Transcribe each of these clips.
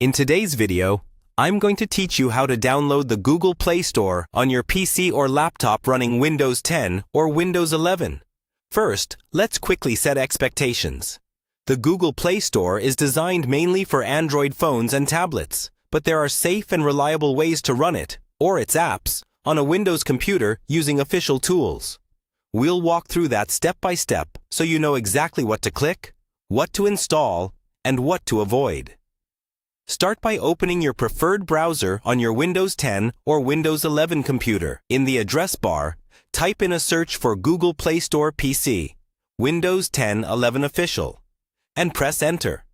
In today's video, I'm going to teach you how to download the Google Play Store on your PC or laptop running Windows 10 or Windows 11. First, let's quickly set expectations. The Google Play Store is designed mainly for Android phones and tablets, but there are safe and reliable ways to run it, or its apps, on a Windows computer using official tools. We'll walk through that step by step so you know exactly what to click, what to install, and what to avoid. Start by opening your preferred browser on your Windows 10 or Windows 11 computer. In the address bar, type in a search for Google Play Store PC, Windows 10 11 Official, and press Enter.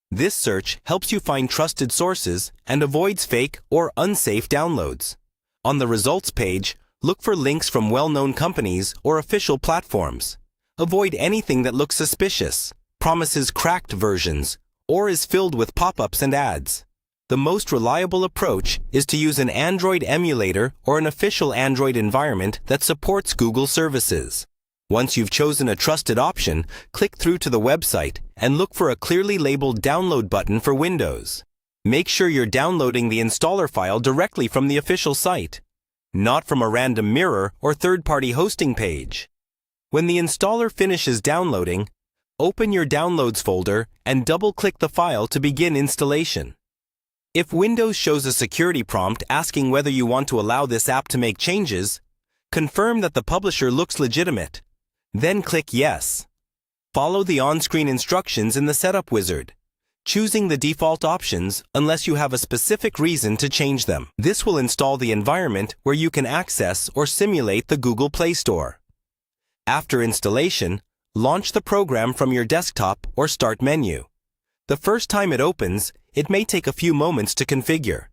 This search helps you find trusted sources and avoids fake or unsafe downloads. On the results page, look for links from well-known companies or official platforms. Avoid anything that looks suspicious, promises cracked versions, or is filled with pop-ups and ads. The most reliable approach is to use an Android emulator or an official Android environment that supports Google services. Once you've chosen a trusted option, click through to the website and look for a clearly labeled download button for Windows. Make sure you're downloading the installer file directly from the official site, not from a random mirror or third-party hosting page. When the installer finishes downloading, open your Downloads folder and double-click the file to begin installation. If Windows shows a security prompt asking whether you want to allow this app to make changes, confirm that the publisher looks legitimate. Then click Yes. Follow the on-screen instructions in the Setup wizard, choosing the default options unless you have a specific reason to change them. This will install the environment where you can access or simulate the Google Play Store. After installation, launch the program from your desktop or Start menu. The first time it opens, it may take a few moments to configure.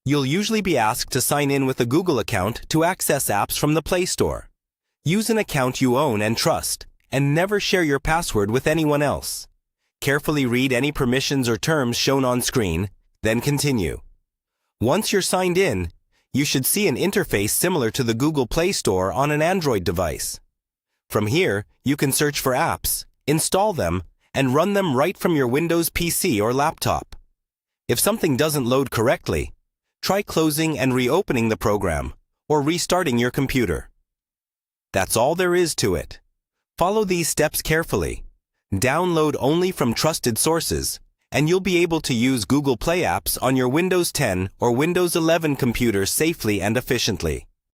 You'll usually be asked to sign in with a Google account to access apps from the Play Store. Use an account you own and trust, and never share your password with anyone else. Carefully read any permissions or terms shown on screen, then continue. Once you're signed in, you should see an interface similar to the Google Play Store on an Android device. From here, you can search for apps, install them, and run them right from your Windows PC or laptop. If something doesn't load correctly, try closing and reopening the program, or restarting your computer. That's all there is to it. Follow these steps carefully. Download only from trusted sources, and you'll be able to use Google Play apps on your Windows 10 or Windows 11 computer safely and efficiently.